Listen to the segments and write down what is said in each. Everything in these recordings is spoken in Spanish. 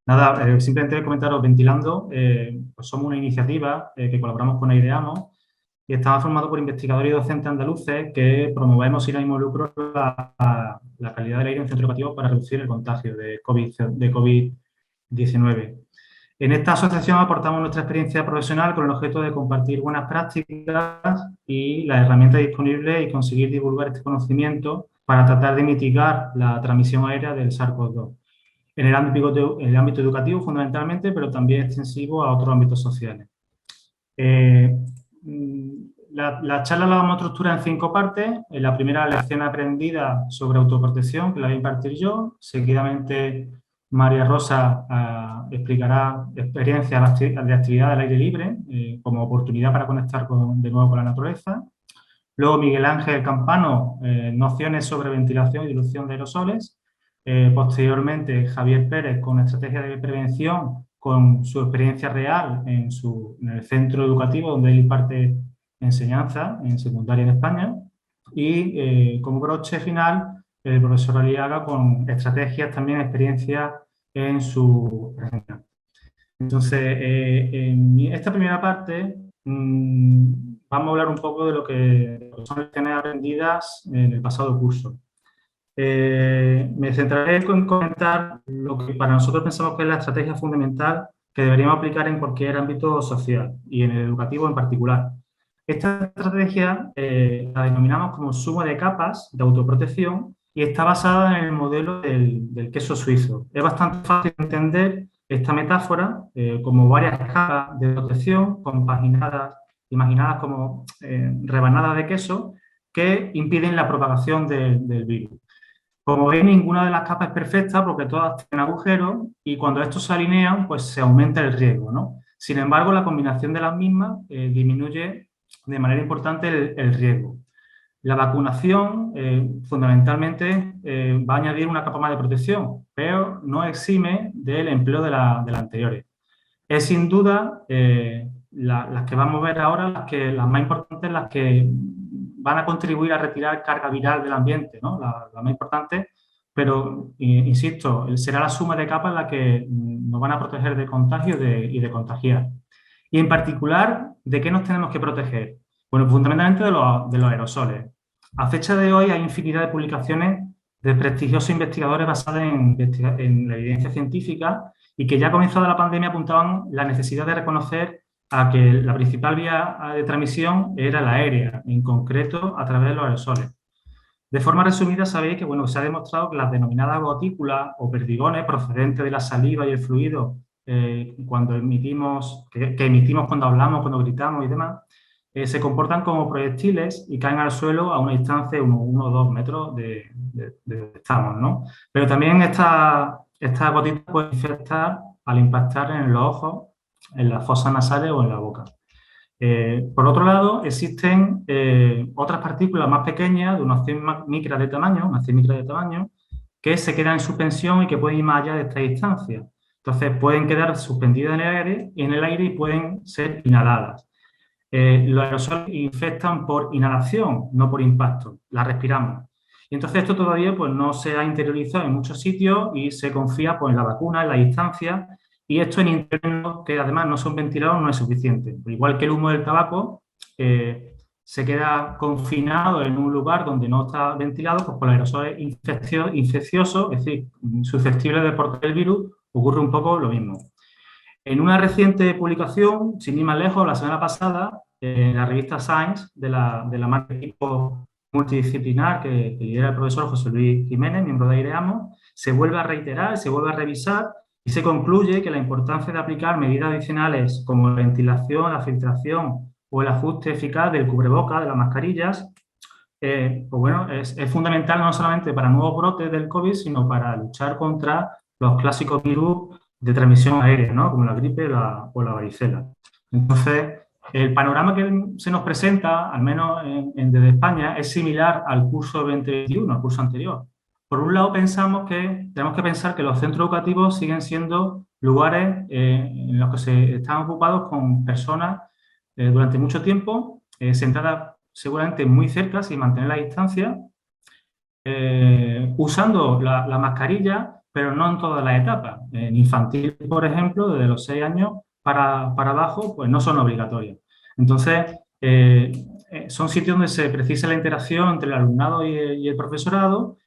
Nada, simplemente comentaros, Ventilando, pues somos una iniciativa que colaboramos con Aireamo y estamos formados por investigadores y docentes andaluces que promovemos sin ánimo de lucro la calidad del aire en centro educativo para reducir el contagio de COVID-19. En esta asociación aportamos nuestra experiencia profesional con el objeto de compartir buenas prácticas y las herramientas disponibles y conseguir divulgar este conocimiento para tratar de mitigar la transmisión aérea del SARS-CoV-2 en el ámbito educativo fundamentalmente, pero también extensivo a otros ámbitos sociales. Eh, la charla la vamos a estructurar en 5 partes. En la primera, lección aprendida sobre autoprotección, que la voy a impartir yo. Seguidamente, María Rosa explicará experiencias de actividad al aire libre como oportunidad para conectar de nuevo con la naturaleza. Luego, Miguel Ángel Campano, nociones sobre ventilación y dilución de aerosoles. Posteriormente, Javier Pérez con estrategias de prevención con su experiencia real en el centro educativo donde él imparte enseñanza en secundaria en España. Y como broche final, el profesor Aliaga con estrategias, también experiencias en su presentación. Entonces, en esta primera parte vamos a hablar un poco de lo que son lecciones aprendidas en el pasado curso. Me centraré en comentar lo que para nosotros pensamos que es la estrategia fundamental que deberíamos aplicar en cualquier ámbito social y en el educativo en particular. Esta estrategia la denominamos como suma de capas de autoprotección y está basada en el modelo del queso suizo. Es bastante fácil entender esta metáfora como varias capas de protección compaginadas, imaginadas como rebanadas de queso que impiden la propagación del virus. Como veis, ninguna de las capas es perfecta porque todas tienen agujeros y cuando estos se alinean, pues se aumenta el riesgo, ¿no? Sin embargo, la combinación de las mismas disminuye de manera importante el riesgo. La vacunación, fundamentalmente, va a añadir una capa más de protección, pero no exime del empleo de las anteriores. Es sin duda las que vamos a ver ahora, las más importantes, las que van a contribuir a retirar carga viral del ambiente, ¿no? La más importante, pero, insisto, será la suma de capas la que nos van a proteger de contagio y de contagiar. Y en particular, ¿de qué nos tenemos que proteger? Bueno, fundamentalmente de los aerosoles. A fecha de hoy hay infinidad de publicaciones de prestigiosos investigadores basadas en la evidencia científica y que ya comenzada la pandemia apuntaban la necesidad de reconocer a que la principal vía de transmisión era la aérea, en concreto a través de los aerosoles. De forma resumida, sabéis que se ha demostrado que las denominadas gotículas o perdigones procedentes de la saliva y el fluido cuando que emitimos cuando hablamos, cuando gritamos y demás, se comportan como proyectiles y caen al suelo a una distancia de 1 o 2 metros de donde estamos, ¿no? Pero también estas gotitas pueden infectar al impactar en los ojos, en las fosas nasales o en la boca. Por otro lado, existen otras partículas más pequeñas, de unos 100 micras de tamaño, unas 100 micras de tamaño, que se quedan en suspensión y que pueden ir más allá de esta distancia. Entonces, pueden quedar suspendidas en el aire y pueden ser inhaladas. Los aerosoles infectan por inhalación, no por impacto, la respiramos. Y entonces esto todavía pues, no se ha interiorizado en muchos sitios y se confía pues, en la vacuna, en la distancia, y esto en internos que además no son ventilados no es suficiente. Igual que el humo del tabaco se queda confinado en un lugar donde no está ventilado, pues con los aerosoles infecciosos, es decir, susceptibles de portar el virus, ocurre un poco lo mismo. En una reciente publicación, sin ir más lejos, la semana pasada, en la revista Science de la marca equipo multidisciplinar que lidera el profesor José Luis Jiménez, miembro de Aireamo, se vuelve a reiterar, se vuelve a revisar y se concluye que la importancia de aplicar medidas adicionales como la ventilación, la filtración o el ajuste eficaz del cubreboca, de las mascarillas, pues bueno, es fundamental no solamente para nuevos brotes del COVID, sino para luchar contra los clásicos virus de transmisión aérea, ¿no? Como la gripe o la varicela. Entonces, el panorama que se nos presenta, al menos desde España, es similar al curso 2021, al curso anterior. Por un lado, tenemos que pensar que los centros educativos siguen siendo lugares en los que se están ocupados con personas durante mucho tiempo, sentadas seguramente muy cerca, sin mantener la distancia, usando la mascarilla pero no en todas las etapas. En infantil, por ejemplo, desde los 6 años para abajo, pues no son obligatorias. Entonces, son sitios donde se precisa la interacción entre el alumnado y el profesorado,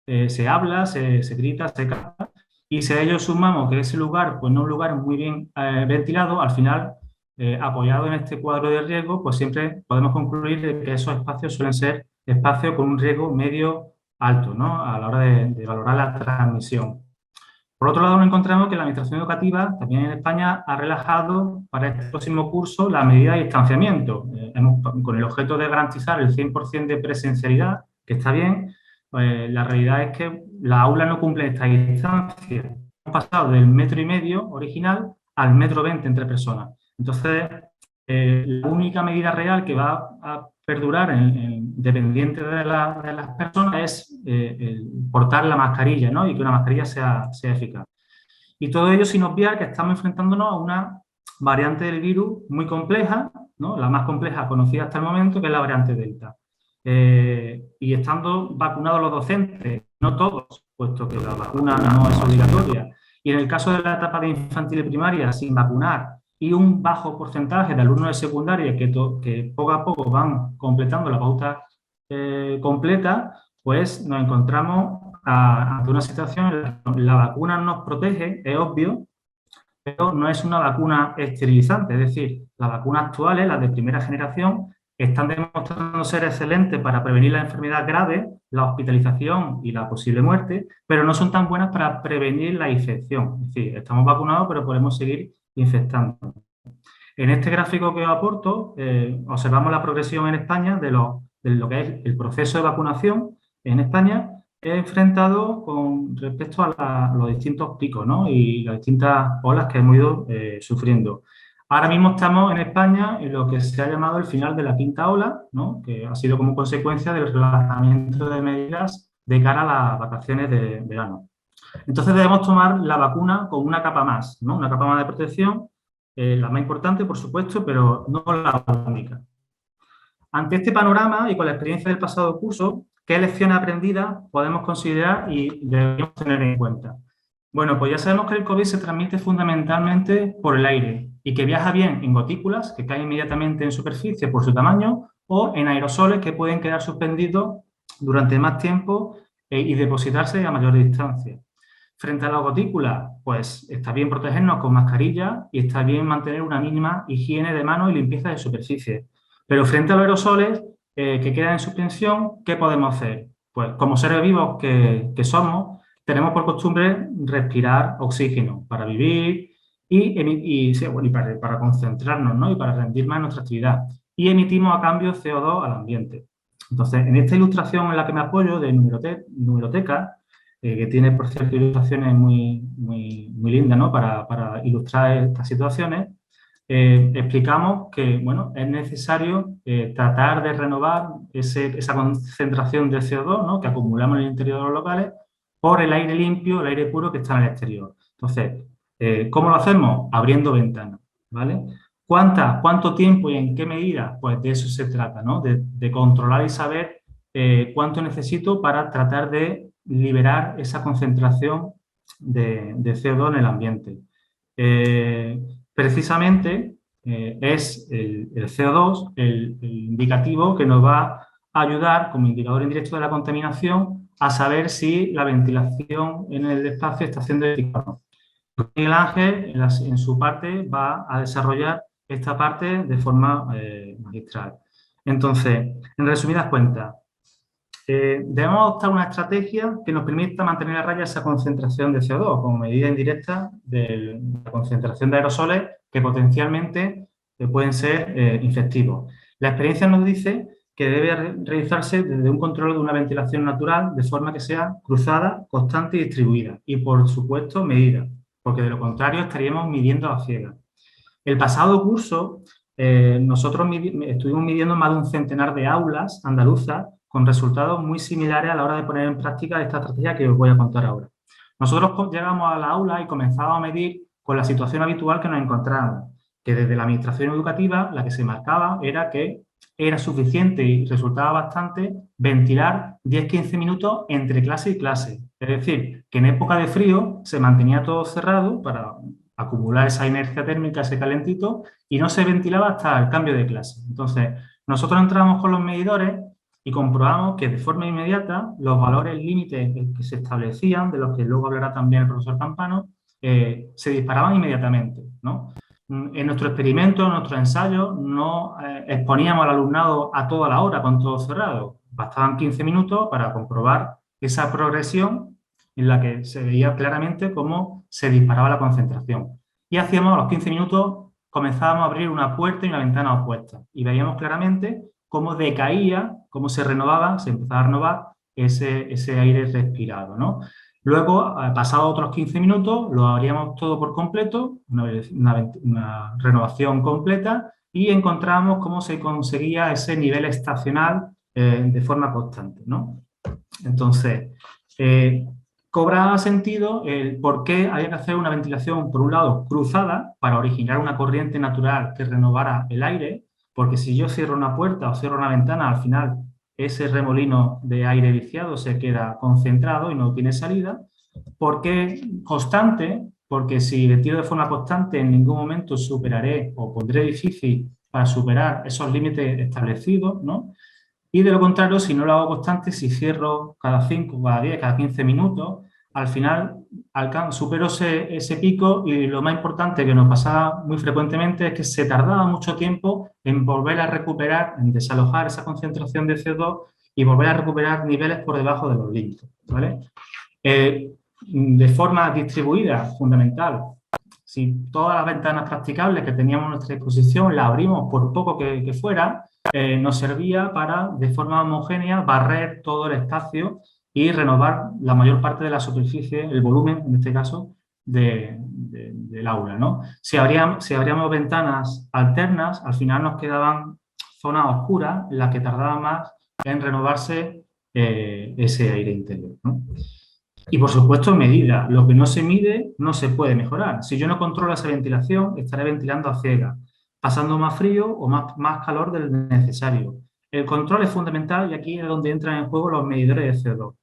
se habla, se grita, se canta, y si a ello sumamos que ese lugar, pues no es un lugar muy bien ventilado, al final, apoyado en este cuadro de riesgo, pues siempre podemos concluir de que esos espacios suelen ser espacios con un riesgo medio alto, ¿no? A la hora de valorar la transmisión. Por otro lado, nos encontramos que la Administración Educativa, también en España, ha relajado para este próximo curso la medida de distanciamiento, con el objeto de garantizar el 100% de presencialidad, que está bien. La realidad es que las aulas no cumplen esta distancia. Hemos pasado del 1,5 metros original al 1,20 m entre personas. Entonces, la única medida real que va a perdurar dependiente de las personas es el portar la mascarilla, ¿no? Y que una mascarilla sea eficaz. Y todo ello sin obviar que estamos enfrentándonos a una variante del virus muy compleja, ¿no? La más compleja conocida hasta el momento, que es la variante Delta. Y estando vacunados los docentes, no todos, puesto que la vacuna no es obligatoria, y en el caso de la etapa de infantil y primaria, sin vacunar, y un bajo porcentaje de alumnos de secundaria que poco a poco van completando la pauta completa, pues nos encontramos ante una situación en la que la vacuna nos protege, es obvio, pero no es una vacuna esterilizante. Es decir, las vacunas actuales, las de primera generación, están demostrando ser excelentes para prevenir la enfermedad grave, la hospitalización y la posible muerte, pero no son tan buenas para prevenir la infección. Es decir, estamos vacunados, pero podemos seguir infectando. En este gráfico que os aporto, observamos la progresión en España de lo que es el proceso de vacunación en España enfrentado con respecto a los distintos picos, ¿no? Y las distintas olas que hemos ido sufriendo. Ahora mismo estamos en España en lo que se ha llamado el final de la quinta ola, ¿no? Que ha sido como consecuencia del relajamiento de medidas de cara a las vacaciones de verano. Entonces debemos tomar la vacuna con una capa más, ¿no? Una capa más de protección, la más importante, por supuesto, pero no la única. Ante este panorama y con la experiencia del pasado curso, ¿qué lecciones aprendidas podemos considerar y debemos tener en cuenta? Bueno, pues ya sabemos que el COVID se transmite fundamentalmente por el aire y que viaja bien en gotículas que caen inmediatamente en superficie por su tamaño o en aerosoles que pueden quedar suspendidos durante más tiempo y depositarse a mayor distancia. Frente a las gotículas, pues está bien protegernos con mascarilla y está bien mantener una mínima higiene de manos y limpieza de superficie. Pero frente a los aerosoles que quedan en suspensión, ¿qué podemos hacer? Pues como seres vivos que somos, tenemos por costumbre respirar oxígeno para vivir para concentrarnos, ¿no? Y para rendir más nuestra actividad. Y emitimos a cambio CO2 al ambiente. Entonces, en esta ilustración en la que me apoyo de Numeroteca, que tiene, por cierto, ilustraciones muy lindas, ¿no? Para ilustrar estas situaciones, explicamos que, bueno, es necesario tratar de renovar esa concentración de CO2, ¿no? Que acumulamos en el interior de los locales por el aire limpio, el aire puro que está en el exterior. Entonces, ¿cómo lo hacemos? Abriendo ventanas, ¿vale? ¿Cuánto tiempo y en qué medida? Pues de eso se trata, ¿no? De controlar y saber cuánto necesito para tratar de liberar esa concentración de CO2 en el ambiente. Precisamente es el CO2 el indicativo que nos va a ayudar como indicador indirecto de la contaminación a saber si la ventilación en el espacio está siendo eficaz. Miguel Ángel, en su parte, va a desarrollar esta parte de forma magistral. Entonces, en resumidas cuentas, debemos adoptar una estrategia que nos permita mantener a raya esa concentración de CO2 como medida indirecta de la concentración de aerosoles que potencialmente pueden ser infectivos. La experiencia nos dice que debe realizarse desde un control de una ventilación natural de forma que sea cruzada, constante y distribuida y, por supuesto, medida, porque de lo contrario estaríamos midiendo a ciegas. El pasado curso nosotros estuvimos midiendo más de un centenar de aulas andaluzas con resultados muy similares a la hora de poner en práctica esta estrategia que os voy a contar ahora. Nosotros llegamos a la aula y comenzamos a medir con la situación habitual que nos encontrábamos, que desde la administración educativa la que se marcaba era que era suficiente y resultaba bastante ventilar 10-15 minutos entre clase y clase. Es decir, que en época de frío se mantenía todo cerrado para acumular esa inercia térmica, ese calentito, y no se ventilaba hasta el cambio de clase. Entonces, nosotros entramos con los medidores y comprobamos que de forma inmediata los valores límites que se establecían, de los que luego hablará también el profesor Campano, se disparaban inmediatamente, ¿no? En nuestro experimento, en nuestro ensayo, no exponíamos al alumnado a toda la hora con todo cerrado. Bastaban 15 minutos para comprobar esa progresión en la que se veía claramente cómo se disparaba la concentración. Y hacíamos a los 15 minutos, comenzábamos a abrir una puerta y una ventana opuesta. Y veíamos claramente cómo decaía, cómo se renovaba, se empezaba a renovar ese aire respirado, ¿no? Luego, pasados otros 15 minutos, lo abríamos todo por completo, una renovación completa, y encontramos cómo se conseguía ese nivel estacional de forma constante, ¿no? Entonces, cobra sentido el por qué había que hacer una ventilación, por un lado, cruzada, para originar una corriente natural que renovara el aire, porque si yo cierro una puerta o cierro una ventana, al final ese remolino de aire viciado se queda concentrado y no tiene salida. ¿Por qué constante? Porque si ventilo de forma constante, en ningún momento superaré o pondré difícil para superar esos límites establecidos, ¿no? Y de lo contrario, si no lo hago constante, si cierro cada 5, cada 10, cada 15 minutos, al final supero ese pico, y lo más importante que nos pasaba muy frecuentemente es que se tardaba mucho tiempo en volver a recuperar, en desalojar esa concentración de CO2 y volver a recuperar niveles por debajo de los límites, ¿vale? De forma distribuida, fundamental. Si todas las ventanas practicables que teníamos a nuestra disposición las abrimos por poco que fuera, nos servía para, de forma homogénea, barrer todo el espacio y renovar la mayor parte de la superficie, el volumen, en este caso, del aula, ¿no? Si abríamos ventanas alternas, al final nos quedaban zonas oscuras en las que tardaba más en renovarse ese aire interior, ¿no? Y, por supuesto, medida. Lo que no se mide no se puede mejorar. Si yo no controlo esa ventilación, estaré ventilando a ciegas, pasando más frío o más calor del necesario. El control es fundamental, y aquí es donde entran en juego los medidores de CO2.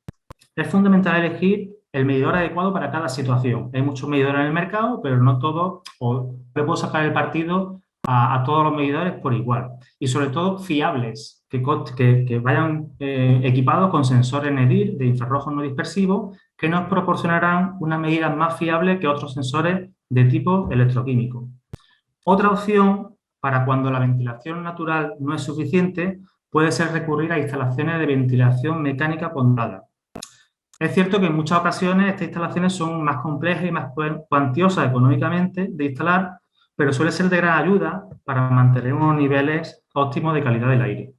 Es fundamental elegir el medidor adecuado para cada situación. Hay muchos medidores en el mercado, pero no todos, o le puedo sacar el partido a todos los medidores por igual. Y sobre todo fiables, que vayan equipados con sensores NEDIR de infrarrojos no dispersivos, que nos proporcionarán una medida más fiable que otros sensores de tipo electroquímico. Otra opción para cuando la ventilación natural no es suficiente puede ser recurrir a instalaciones de ventilación mecánica ponderada. Es cierto que en muchas ocasiones estas instalaciones son más complejas y más cuantiosas económicamente de instalar, pero suele ser de gran ayuda para mantener unos niveles óptimos de calidad del aire.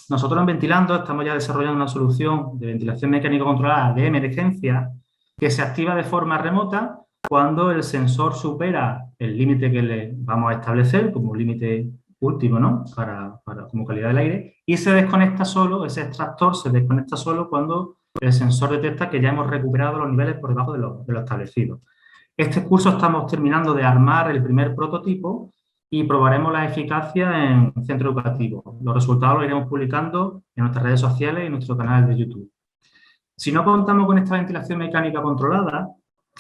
Nosotros en Ventilando estamos ya desarrollando una solución de ventilación mecánica controlada de emergencia que se activa de forma remota cuando el sensor supera el límite que le vamos a establecer como límite último, ¿no? Como calidad del aire, y se desconecta solo, ese extractor se desconecta solo cuando el sensor detecta que ya hemos recuperado los niveles por debajo de lo establecido. Este curso estamos terminando de armar el primer prototipo y probaremos la eficacia en centro educativo. Los resultados los iremos publicando en nuestras redes sociales y en nuestro canal de YouTube. Si no contamos con esta ventilación mecánica controlada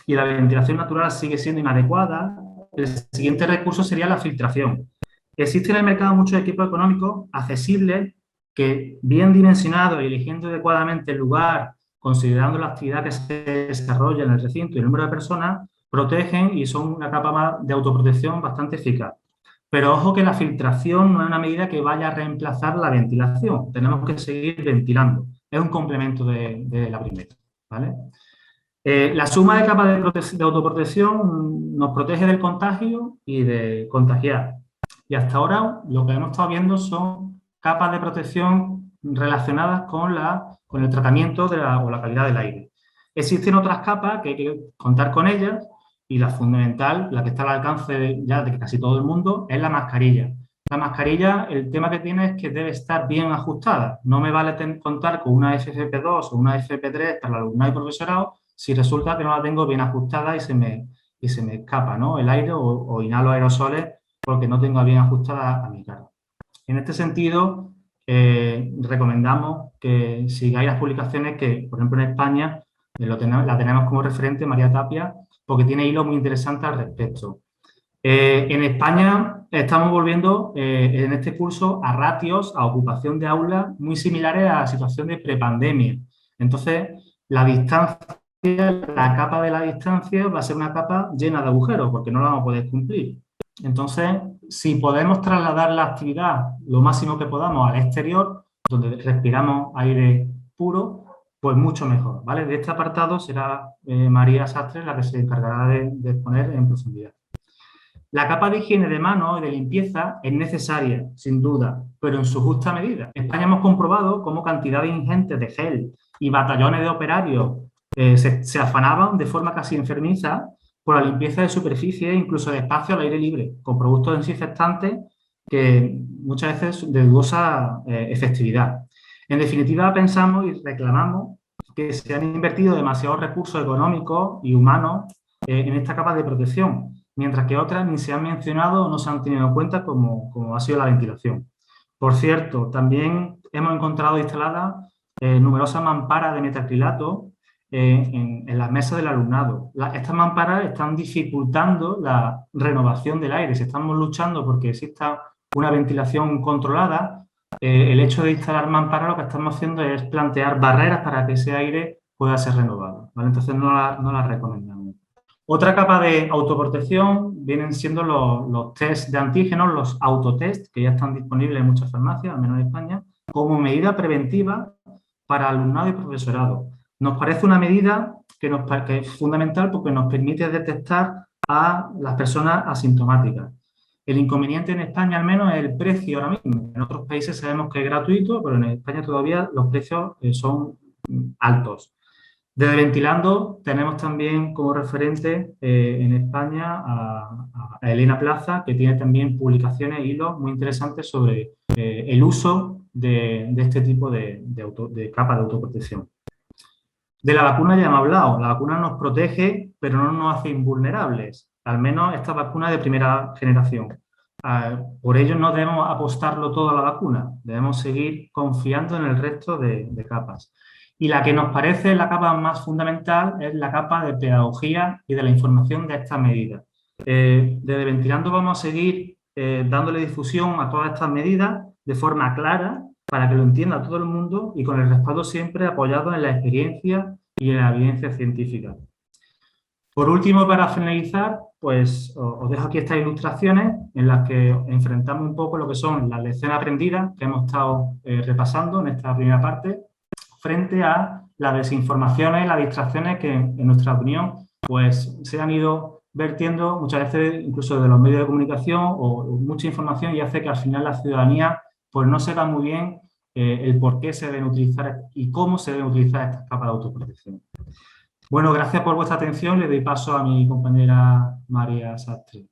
y la ventilación natural sigue siendo inadecuada, el siguiente recurso sería la filtración. Existen en el mercado muchos equipos económicos accesibles que, bien dimensionados y eligiendo adecuadamente el lugar, considerando la actividad que se desarrolla en el recinto y el número de personas, protegen y son una capa de autoprotección bastante eficaz. Pero ojo que la filtración no es una medida que vaya a reemplazar la ventilación. Tenemos que seguir ventilando. Es un complemento de la primera, ¿vale? La suma de capas de autoprotección nos protege del contagio y de contagiar. Y hasta ahora lo que hemos estado viendo son capas de protección relacionadas con el tratamiento o la calidad del aire. Existen otras capas que hay que contar con ellas, y la fundamental, la que está al alcance ya de casi todo el mundo, es la mascarilla. La mascarilla, el tema que tiene es que debe estar bien ajustada. No me vale contar con una FFP2 o una FFP3 para el alumnado y profesorado si resulta que no la tengo bien ajustada y se me escapa, ¿no? El aire o inhalo aerosoles porque no tengo bien ajustada a mi cara. En este sentido, recomendamos que sigáis las publicaciones que, por ejemplo, en España la tenemos como referente María Tapia, porque tiene hilos muy interesantes al respecto. En España estamos volviendo en este curso a ratios, a ocupación de aulas muy similares a la situación de prepandemia. Entonces, la distancia, la capa de la distancia va a ser una capa llena de agujeros porque no la vamos a poder cumplir. Entonces, si podemos trasladar la actividad lo máximo que podamos al exterior, donde respiramos aire puro, pues mucho mejor, ¿vale? De este apartado será María Sastre la que se encargará de exponer en profundidad. La capa de higiene de manos y de limpieza es necesaria, sin duda, pero en su justa medida. En España hemos comprobado cómo cantidades ingentes de gel y batallones de operarios se afanaban de forma casi enfermiza por la limpieza de superficies e incluso de espacios al aire libre, con productos desinfectantes que muchas veces de dudosa efectividad. En definitiva, pensamos y reclamamos que se han invertido demasiados recursos económicos y humanos en esta capa de protección, mientras que otras ni se han mencionado o no se han tenido en cuenta como ha sido la ventilación. Por cierto, también hemos encontrado instaladas numerosas mamparas de metacrilato en las mesas del alumnado. Estas mamparas están dificultando la renovación del aire. Si estamos luchando porque exista una ventilación controlada, el hecho de instalar mamparas lo que estamos haciendo es plantear barreras para que ese aire pueda ser renovado, ¿vale? Entonces no la recomendamos. Otra capa de autoprotección vienen siendo los test de antígenos, los autotest, que ya están disponibles en muchas farmacias, al menos en España, como medida preventiva para alumnado y profesorado. Nos parece una medida que es fundamental porque nos permite detectar a las personas asintomáticas. El inconveniente en España, al menos, es el precio ahora mismo. En otros países sabemos que es gratuito, pero en España todavía los precios son altos. Desde Ventilando tenemos también como referente en España a Elena Plaza, que tiene también publicaciones e hilos muy interesantes sobre el uso de este tipo de capa de autoprotección. De la vacuna ya hemos hablado. La vacuna nos protege, pero no nos hace invulnerables. Al menos esta vacuna de primera generación. Por ello no debemos apostarlo todo a la vacuna. Debemos seguir confiando en el resto de capas. Y la que nos parece la capa más fundamental es la capa de pedagogía y de la información de estas medidas. Desde Ventilando vamos a seguir dándole difusión a todas estas medidas de forma clara para que lo entienda todo el mundo y con el respaldo siempre apoyado en la experiencia y en la evidencia científica. Por último, para finalizar, pues os dejo aquí estas ilustraciones en las que enfrentamos un poco lo que son las lecciones aprendidas que hemos estado repasando en esta primera parte, frente a las desinformaciones y las distracciones que, en nuestra opinión, pues se han ido vertiendo muchas veces incluso de los medios de comunicación o mucha información y hace que al final la ciudadanía pues no sepa muy bien el por qué se deben utilizar y cómo se deben utilizar estas capas de autoprotección. Bueno, gracias por vuestra atención. Le doy paso a mi compañera María Sastre.